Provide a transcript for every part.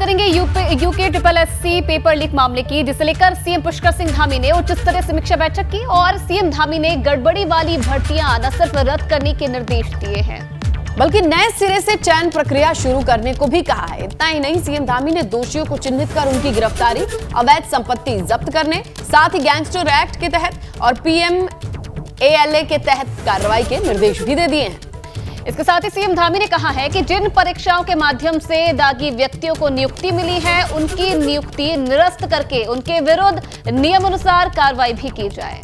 करेंगे UK triple SC paper leak मामले की, जिसे लेकर सीएम पुष्कर सिंह धामी ने उच्च स्तरीय समीक्षा बैठक की और सीएम धामी ने गड़बड़ी वाली भर्तियां न सिर्फ रद्द करने के निर्देश दिए हैं बल्कि नए सिरे से चयन प्रक्रिया शुरू करने को भी कहा है। इतना ही नहीं, सीएम धामी ने दोषियों को चिन्हित कर उनकी गिरफ्तारी, अवैध संपत्ति जब्त करने, साथ ही गैंगस्टर एक्ट के तहत और PMALA के तहत कार्रवाई के निर्देश भी दे दिए हैं। इसके साथ ही सीएम धामी ने कहा है कि जिन परीक्षाओं के माध्यम से दागी व्यक्तियों को नियुक्ति मिली है, उनकी नियुक्ति निरस्त करके उनके विरुद्ध नियमानुसार कार्रवाई भी की जाए।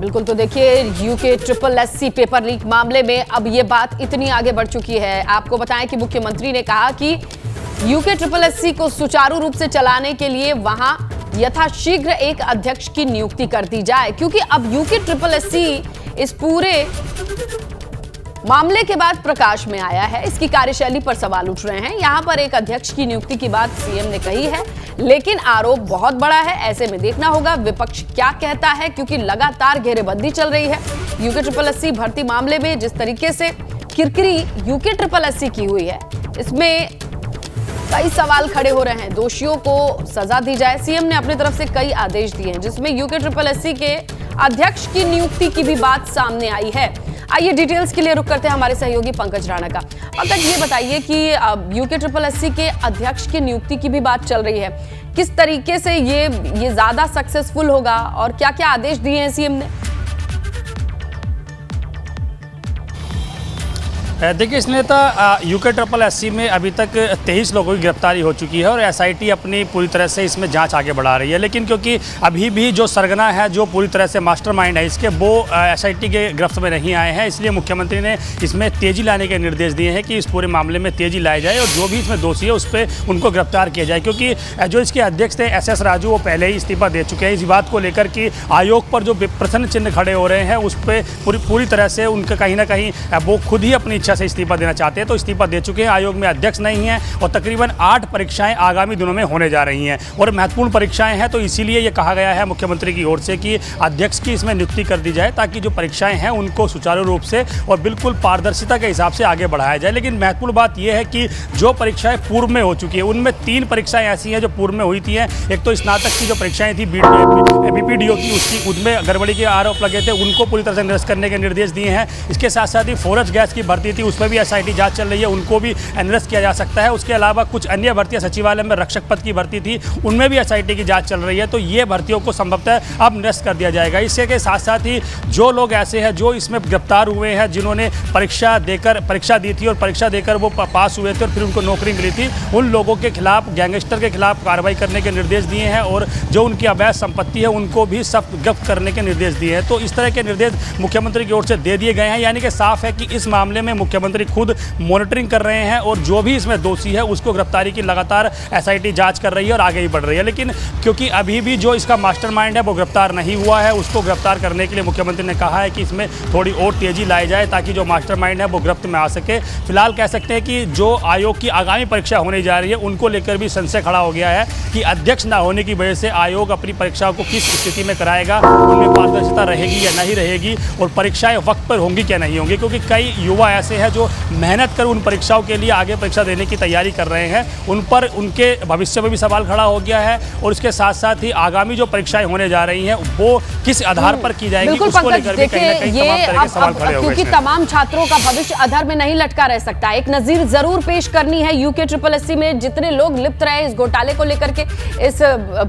बिल्कुल, तो देखिए UK triple SC paper leak मामले में अब ये बात इतनी आगे बढ़ चुकी है। आपको बताएं कि मुख्यमंत्री ने कहा कि यूके ट्रिपल एससी को सुचारू रूप से चलाने के लिए वहां यथाशीघ्र एक अध्यक्ष की नियुक्ति कर दी जाए, क्योंकि अब यूके ट्रिपल एससी इस पूरे मामले के बाद प्रकाश में आया है। इसकी कार्यशैली पर सवाल उठ रहे हैं। यहां पर एक अध्यक्ष की नियुक्ति की बात सीएम ने कही है, लेकिन आरोप बहुत बड़ा है। ऐसे में देखना होगा विपक्ष क्या कहता है, क्योंकि लगातार घेरेबंदी चल रही है। यूके ट्रिपल एससी भर्ती मामले में जिस तरीके से किरकिरी यूके ट्रिपल एससी की हुई है, इसमें कई सवाल खड़े हो रहे हैं। दोषियों को सजा दी जाए। सीएम ने अपनी तरफ से कई आदेश दिए हैं, जिसमें यूके ट्रिपल एससी के अध्यक्ष की नियुक्ति की भी बात सामने आई है। आइए डिटेल्स के लिए रुक करते हैं हमारे सहयोगी पंकज राणा का। पंकज, ये बताइए कि यूके ट्रिपल एससी के अध्यक्ष की नियुक्ति की भी बात चल रही है, किस तरीके से ये ज्यादा सक्सेसफुल होगा और क्या क्या आदेश दिए हैं सीएम ने? देखिए, इसमें तो यूके ट्रिपल एससी में अभी तक 23 लोगों की गिरफ्तारी हो चुकी है और एसआईटी अपनी पूरी तरह से इसमें जांच आगे बढ़ा रही है। लेकिन क्योंकि अभी भी जो सरगना है, जो पूरी तरह से मास्टरमाइंड है इसके, वो एसआईटी के गिरफ्त में नहीं आए हैं। इसलिए मुख्यमंत्री ने इसमें तेज़ी लाने के निर्देश दिए हैं कि इस पूरे मामले में तेज़ी लाई जाए और जो भी इसमें दोषी है उस पर उनको गिरफ्तार किया जाए। क्योंकि जो इसके अध्यक्ष थे SS राजू, वो पहले ही इस्तीफा दे चुके हैं। इस बात को लेकर कि आयोग पर जो प्रश्न चिन्ह खड़े हो रहे हैं उस पर पूरी तरह से उनका कहीं ना कहीं वो खुद ही अपनी से इस्तीफा देना चाहते हैं, तो इस्तीफा दे चुके हैं। आयोग में अध्यक्ष नहीं है और तकरीबन 8 परीक्षाएं आगामी दिनों में होने जा रही हैं और महत्वपूर्ण परीक्षाएं हैं। तो इसीलिए ये कहा गया है मुख्यमंत्री की ओर से कि अध्यक्ष की इसमें नियुक्ति कर दी जाए, ताकि जो परीक्षाएं हैं उनको सुचारू रूप से और बिल्कुल पारदर्शिता के हिसाब से आगे बढ़ाया जाए। लेकिन महत्वपूर्ण बात यह है कि जो परीक्षाएं पूर्व में हो चुकी है, उनमें 3 परीक्षाएं ऐसी हैं जो पूर्व में हुई थी। एक तो स्नातक की जो परीक्षाएं थी BPDO की, उसकी उनमें गड़बड़ी के आरोप लगे थे, उनको पूरी तरह से निरस्त करने के निर्देश दिए हैं। इसके साथ साथ ही फोरज गैस की भर्ती थी, उसमें भी एसआईटी जांच चल रही है, उनको भी निरस्त किया जा सकता है। उसके अलावा कुछ अन्य भर्तियां, सचिवालय में रक्षक पद की भर्ती थी, उनमें भी एसआईटी की जांच चल रही है। तो ये भर्तियों को संभवतः अब निरस्त कर दिया जाएगा। इसके साथ साथ ही जो लोग ऐसे हैं जो इसमें गिरफ्तार हुए हैं, जिन्होंने परीक्षा दी थी और परीक्षा देकर वो पास हुए थे और फिर उनको नौकरी मिली थी, उन लोगों के खिलाफ, गैंगस्टर के खिलाफ कार्रवाई करने के निर्देश दिए हैं और जो उनकी अवैध संपत्ति है उनको भी सख्त जब्त करने के निर्देश दिए हैं। तो इस तरह के निर्देश मुख्यमंत्री की ओर से दे दिए गए हैं। यानी कि साफ है कि इस मामले में मुख्यमंत्री खुद मॉनिटरिंग कर रहे हैं और जो भी इसमें दोषी है उसको गिरफ्तारी की लगातार एसआईटी जांच कर रही है और आगे ही बढ़ रही है। लेकिन क्योंकि अभी भी जो इसका मास्टरमाइंड है वो गिरफ्तार नहीं हुआ है, उसको गिरफ्तार करने के लिए मुख्यमंत्री ने कहा है कि इसमें थोड़ी और तेजी लाई जाए, ताकि जो मास्टरमाइंड है वो गिरफ्त में आ सके। फिलहाल कह सकते हैं कि जो आयोग की आगामी परीक्षा होने जा रही है उनको लेकर भी संशय खड़ा हो गया है कि अध्यक्ष न होने की वजह से आयोग अपनी परीक्षाओं को किस स्थिति में कराएगा, उनमें पारदर्शिता रहेगी या नहीं रहेगी और परीक्षाएं वक्त पर होंगी क्या नहीं होंगी। क्योंकि कई युवा ऐसे हैं जो मेहनत कर उन परीक्षाओं के लिए आगे परीक्षा देने की तैयारी कर रहे हैं, उन पर उनके भविष्य में भी सवाल खड़ा हो गया है और उसके साथ साथ ही आगामी जो परीक्षाएं होने जा रही हैं वो किस आधार पर की जाएगी, उसको लेकर भी कहीं ना कहीं तमाम तरह के सवाल खड़े हो गए हैं। क्योंकि तमाम छात्रों का भविष्य अधर में नहीं लटका रह सकता। एक नजीर जरूर पेश करनी है यूके ट्रिपल एससी में जितने लोग लिप्त रहे इस घोटाले को लेकर के, इस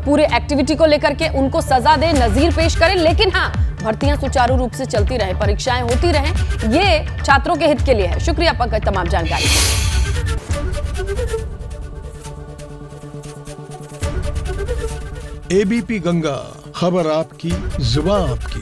पूरे एक्टिविटी को लेकर के, उनको सजा दे, नजीर पेश करें। लेकिन हाँ, भर्तियां सुचारू रूप से चलती रहे, परीक्षाएं होती रहें, ये छात्रों के हित के लिए है। शुक्रिया पंकज तमाम जानकारी। एबीपी गंगा, खबर आपकी, जुबान आपकी।